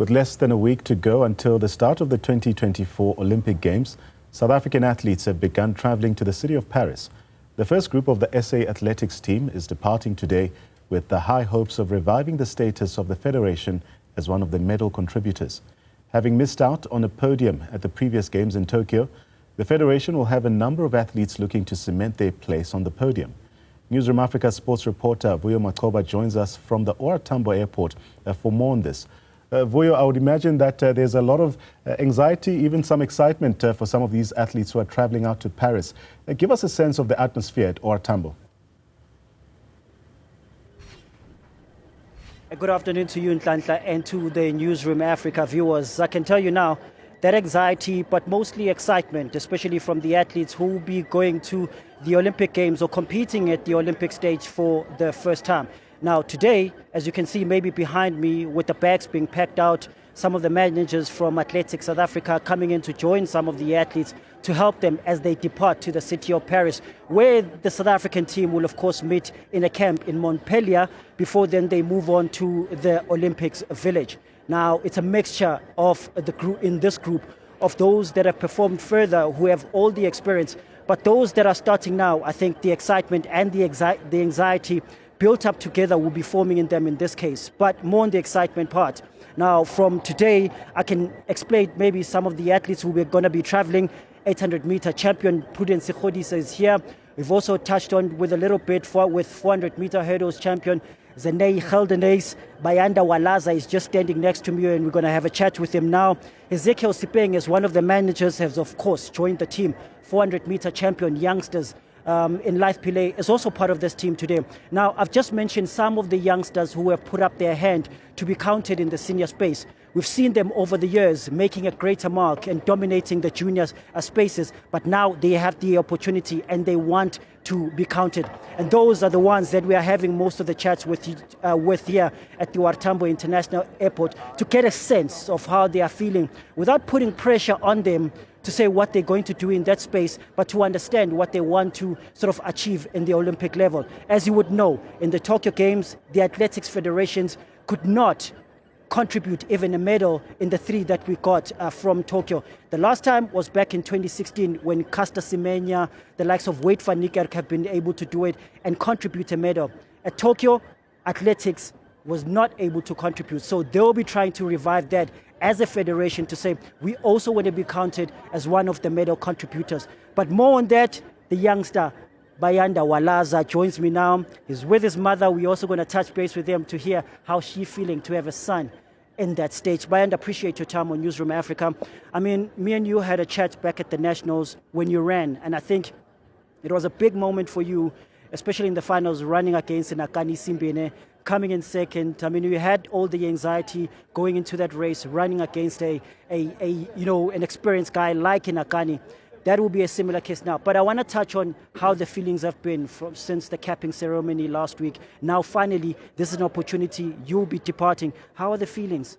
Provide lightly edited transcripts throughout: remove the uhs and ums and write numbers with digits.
With less than a week to go until the start of the 2024 Olympic Games, South African athletes have begun traveling to the city of Paris. The first group of the SA athletics team is departing today with the high hopes of reviving the status of the federation as one of the medal contributors. Having missed out on a podium at the previous Games in Tokyo, the federation will have a number of athletes looking to cement their place on the podium. Newzroom Afrika sports reporter Vuyo Macoba joins us from the OR Tambo airport for more on this. Vuyo, I would imagine that there's a lot of anxiety, even some excitement for some of these athletes who are traveling out to Paris. Give us a sense of the atmosphere at OR Tambo. Good afternoon to you, Nhlanhla, and to the Newzroom Afrika viewers. I can tell you now that anxiety, but mostly excitement, especially from the athletes who will be going to the Olympic Games or competing at the Olympic stage for the first time. Now today, as you can see maybe behind me with the bags being packed out, some of the managers from Athletics South Africa coming in to join some of the athletes to help them as they depart to the city of Paris, where the South African team will of course meet in a camp in Montpellier before then they move on to the Olympics village. Now it's a mixture of the group in this group of those that have performed further, who have all the experience, but those that are starting now, I think the excitement and the anxiety built up together will be forming in them in this case, but more on the excitement part. Now from today, I can explain maybe some of the athletes who are going to be traveling. 800-meter champion Prudence Sikhodisa is here. We've also touched on with a little bit with 400-meter hurdles champion Zenei Geldenays. Bayanda Walaza is just standing next to me and we're going to have a chat with him now. Ezekiel Sipeng is one of the managers, has of course joined the team. 400-meter champion youngsters in Life Pillay is also part of this team today. Now, I've just mentioned some of the youngsters who have put up their hand to be counted in the senior space. We've seen them over the years making a greater mark and dominating the junior spaces, but now they have the opportunity and they want to be counted. And those are the ones that we are having most of the chats with here at the OR Tambo International Airport to get a sense of how they are feeling without putting pressure on them to say what they're going to do in that space, but to understand what they want to sort of achieve in the Olympic level. As you would know, in the Tokyo Games, the athletics federations could not contribute even a medal in the three that we got from Tokyo. The last time was back in 2016 when Caster Semenya, the likes of Wade van Niekerk have been able to do it and contribute a medal. At Tokyo, athletics was not able to contribute. So they'll be trying to revive that as a federation to say, we also want to be counted as one of the medal contributors. But more on that, the youngster, Bayanda Walaza, joins me now. He's with his mother. We're also going to touch base with him to hear how she's feeling to have a son in that stage. Bayanda, appreciate your time on Newzroom Afrika. I mean, me and you had a chat back at the Nationals when you ran, and I think it was a big moment for you, especially in the finals, running against Nakani Simbine, coming in second. I mean, you had all the anxiety going into that race, running against an experienced guy like Nakani. That will be a similar case now. But I want to touch on how the feelings have been since the capping ceremony last week. Now, finally, this is an opportunity. You'll be departing. How are the feelings?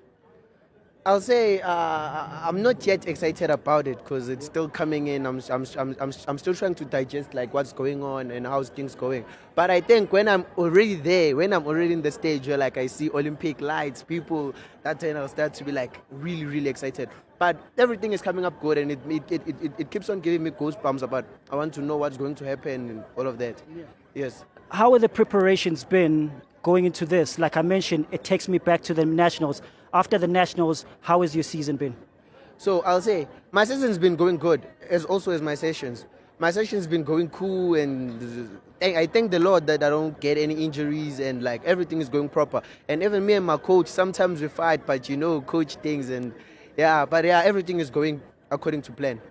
I'll say I'm not yet excited about it because it's still coming in. I'm still trying to digest like what's going on and how's things going. But I think when I'm already there, when I'm already in the stage where like I see Olympic lights, people, that then I'll start to be like really, really excited. But everything is coming up good and it keeps on giving me goosebumps about I want to know what's going to happen and all of that. Yeah. Yes. How have the preparations been going into this? Like I mentioned, it takes me back to the Nationals. After the Nationals, how has your season been? So I'll say my season's been going good, as also as my sessions. My session's been going cool, and I thank the Lord that I don't get any injuries and like everything is going proper. And even me and my coach, sometimes we fight, but coach things and everything is going according to plan.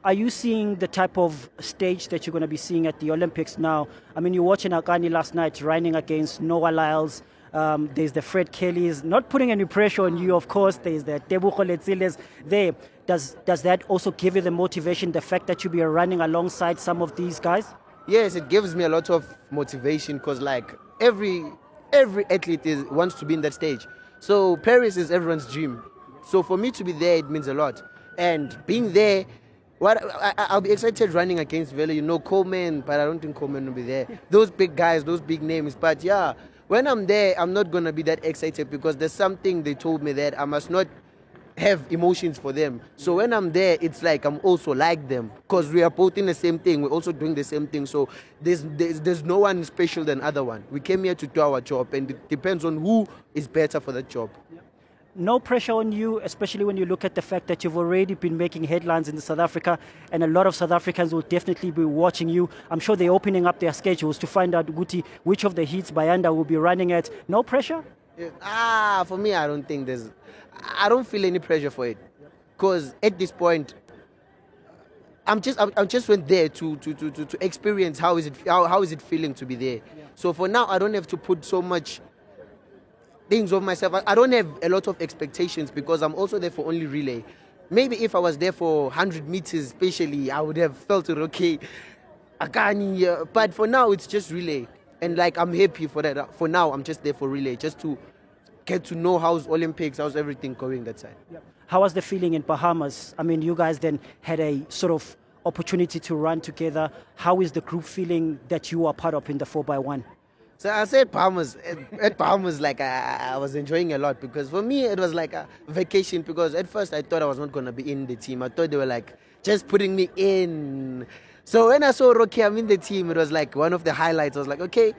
Are you seeing the type of stage that you're going to be seeing at the Olympics now? I mean, you're watching Akani last night running against Noah Lyles. There's the Fred Kellys, not putting any pressure on you, of course. There's the Tebuko Letziles there. Does that also give you the motivation, the fact that you'll be running alongside some of these guys? Yes, it gives me a lot of motivation because like every athlete wants to be in that stage. So Paris is everyone's dream. So for me to be there, it means a lot. And being there, I'll be excited running against Velo, Coleman, but I don't think Coleman will be there. Those big guys, those big names. But yeah, when I'm there, I'm not going to be that excited because there's something they told me that I must not have emotions for them. So when I'm there, it's like I'm also like them because we are both in the same thing. We're also doing the same thing. So there's no one special than other one. We came here to do our job, and it depends on who is better for that job. No pressure on you, especially when you look at the fact that you've already been making headlines in South Africa, and a lot of South Africans will definitely be watching you. I'm sure they're opening up their schedules to find out, Guti, which of the heats Bayanda will be running at. No pressure? For me, I don't feel any pressure for it, because at this point, I'm just went there to experience how is it feeling to be there. Yeah. So for now, I don't have to put so much things of myself. I don't have a lot of expectations because I'm also there for only relay. Maybe if I was there for 100 meters especially, I would have felt it okay. But for now, it's just relay. And like, I'm happy for that. For now, I'm just there for relay, just to get to know how's Olympics, how's everything going that side. Yeah. How was the feeling in Bahamas? I mean, you guys then had a sort of opportunity to run together. How is the group feeling that you are part of in the 4x1? So I said Bahamas. At Bahamas, like I was enjoying a lot because for me it was like a vacation. Because at first I thought I was not gonna be in the team. I thought they were like just putting me in. So when I saw Rocky, I'm in the team. It was like one of the highlights. I was like, okay,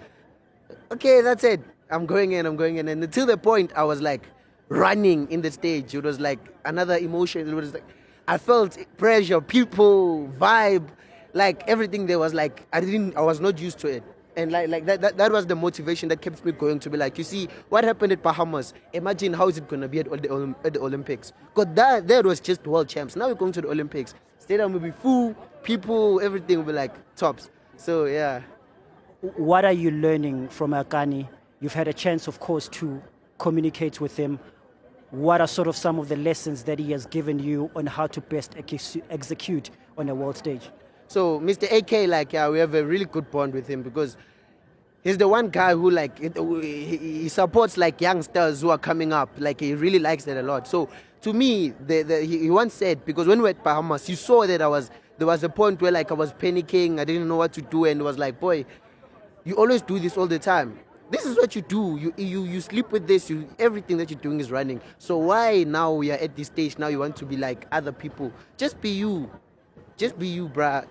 that's it. I'm going in. And until the point I was like running in the stage. It was like another emotion. It was like I felt pressure, people, vibe, like everything there was like I was not used to it. And like that was the motivation that kept me going, to be like, you see, what happened at Bahamas, imagine how is it going to be at the Olympics. Because that was just world champs. Now we're going to the Olympics. Stadium will be full, people, everything will be like tops. So, yeah. What are you learning from Akani? You've had a chance, of course, to communicate with him. What are sort of some of the lessons that he has given you on how to best execute on a world stage? So Mr. AK, like, we have a really good bond with him because he's the one guy who, like, he supports, like, youngsters who are coming up. Like, he really likes that a lot. So to me, he once said, because when we were at Bahamas, you saw that there was a point where, like, I was panicking, I didn't know what to do, and it was like, boy, you always do this all the time. This is what you do. You sleep with this. Everything that you're doing is running. So why now we are at this stage? Now you want to be like other people? Just be you. Just be you, bruh.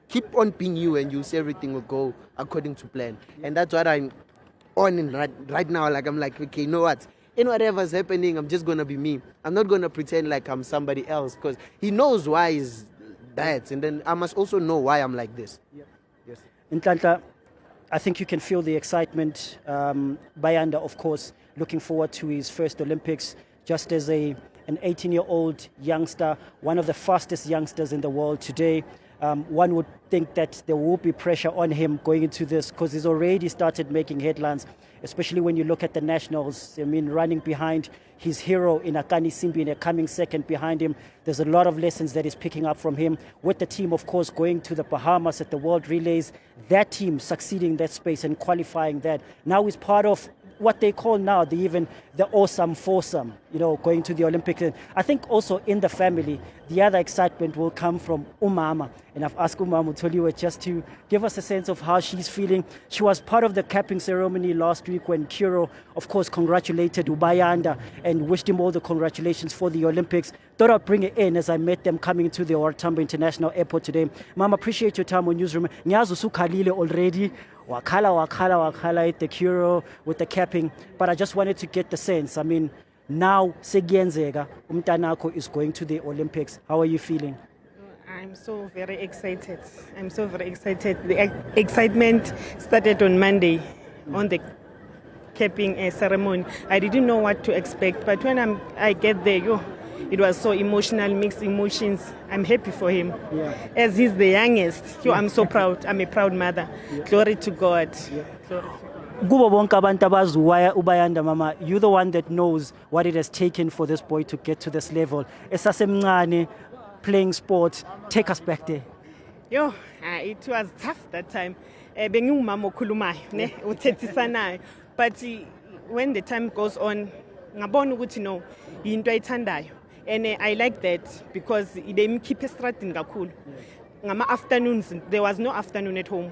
Keep on being you, and you'll see everything will go according to plan. And that's what I'm on right now. Like, I'm like, okay, you know what? In whatever's happening, I'm just going to be me. I'm not going to pretend like I'm somebody else, because he knows why he's that. And then I must also know why I'm like this. Yep. Yes. Nhlanhla, I think you can feel the excitement. Bayanda, of course, looking forward to his first Olympics, just as an 18-year-old youngster, one of the fastest youngsters in the world today. One would think that there will be pressure on him going into this because he's already started making headlines, especially when you look at the nationals. I mean, running behind his hero in Akani Simbine, coming second behind him. There's a lot of lessons that he's picking up from him. With the team, of course, going to the Bahamas at the World Relays, that team succeeding in that space and qualifying that. Now he's part of what they call now the awesome foursome, going to the Olympics. I think also in the family, the other excitement will come from Umama. And I've asked Umama Toliwe just to give us a sense of how she's feeling. She was part of the capping ceremony last week when Kiro, of course, congratulated Bayanda and wished him all the congratulations for the Olympics. Thought I'd bring it in as I met them coming into the Orlando International Airport today. Mama, appreciate your time on Newsroom. Nyazu sukhalile already. Wakala at the Kiro with the capping. But I just wanted to get the sense. I mean, now Segenzega, Umtanako is going to the Olympics. How are you feeling? I'm so very excited. The excitement started on Monday on the capping ceremony. I didn't know what to expect, but when I get there, it was so emotional, mixed emotions. I'm happy for him. Yeah. As he's the youngest, I'm so proud. I'm a proud mother. Yeah. Glory to God. Yeah. Kubo bonke abantu abazi uBayanda, mama, you're the one that knows what it has taken for this boy to get to this level. Esasemncane, playing sport. Take us back there. It was tough that time. Bengingumama okhulumayo ne uthethisanayo, but when the time goes on, ngabona ukuthi no into ayithandayo. And I like that because they keep estradini kakhulu. Ngama afternoons, there was no afternoon at home.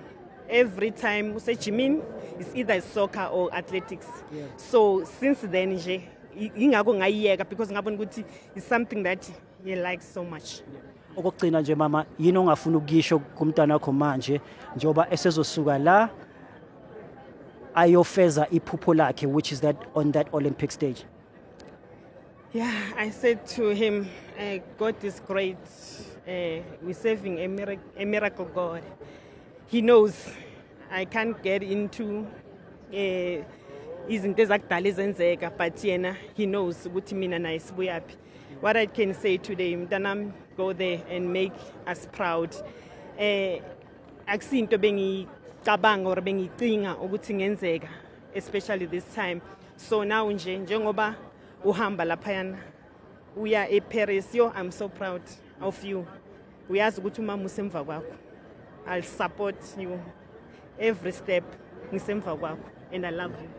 every time say Jimin, it's either soccer or athletics. Yeah. So since then, because it's something that he likes so much. Okugcina nje mama yini ongafuna ukuyisho kumntana wakho manje njoba esezosuka la ayofeza iphupho lakhe, which is that on that Olympic stage? Yeah, I said to him, God is great. We're serving a miracle God. He knows I can't get into izinto ezakudala ezenzeka, but yena he knows ukuthi mina naye sibuyaphi. What I can say today, mntanam, go there and make us proud. Akusinto bengicabanga or bengicinga ukuthi ngenzeka, especially this time. So now njengoba uhamba laphayana uya eParis, yo, I'm so proud of you. Uyazi ukuthi umama usemva kwakho. I'll support you every step ngisemva kwakho, and I love you.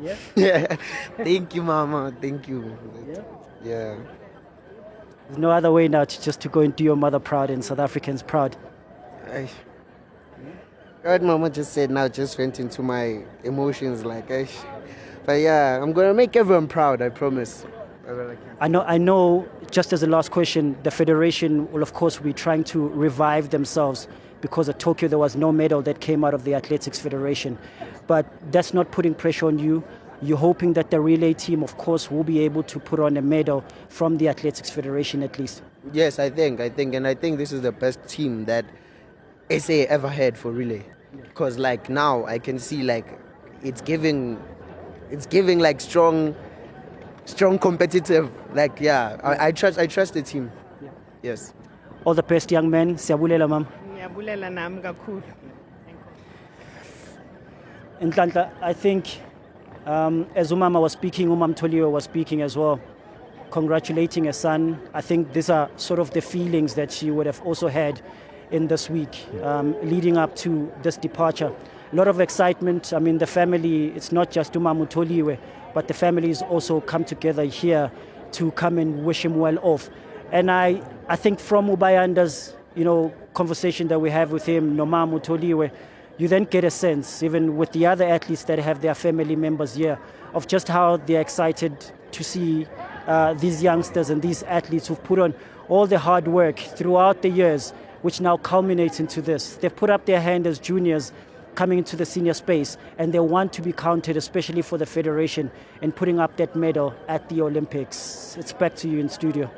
Yeah. Yeah. Thank you, mama. Thank you. Yeah. There's no other way now just to go and do your mother proud and South Africans proud. What mama just said now just went into my emotions like, but yeah, I'm gonna make everyone proud, I promise. I know. Just as a last question, the federation will of course be trying to revive themselves because at Tokyo there was no medal that came out of the athletics federation, but that's not putting pressure on you. You're hoping that the relay team, of course, will be able to put on a medal from the athletics federation at least. Yes, I think this is the best team that SA ever had for relay, because like now I can see like it's giving like strong competitive, like yeah, I trust the team. Yeah. Yes. All the best, young men. Siyabulela mam. Ngiyabulela nami kakhulu. Nhlanhla, I think as Umama was speaking, Toliwe was speaking as well, congratulating her son. I think these are sort of the feelings that she would have also had in this week leading up to this departure. A lot of excitement. I mean, the family, it's not just Umama Toliwe, but the families also come together here to come and wish him well off. And I think from Ubayanda's, conversation that we have with him, Nomama Toliwe, you then get a sense, even with the other athletes that have their family members here, of just how they're excited to see these youngsters and these athletes who've put on all the hard work throughout the years, which now culminates into this. They've put up their hand as juniors coming into the senior space, and they want to be counted, especially for the federation, in putting up that medal at the Olympics. It's back to you in studio.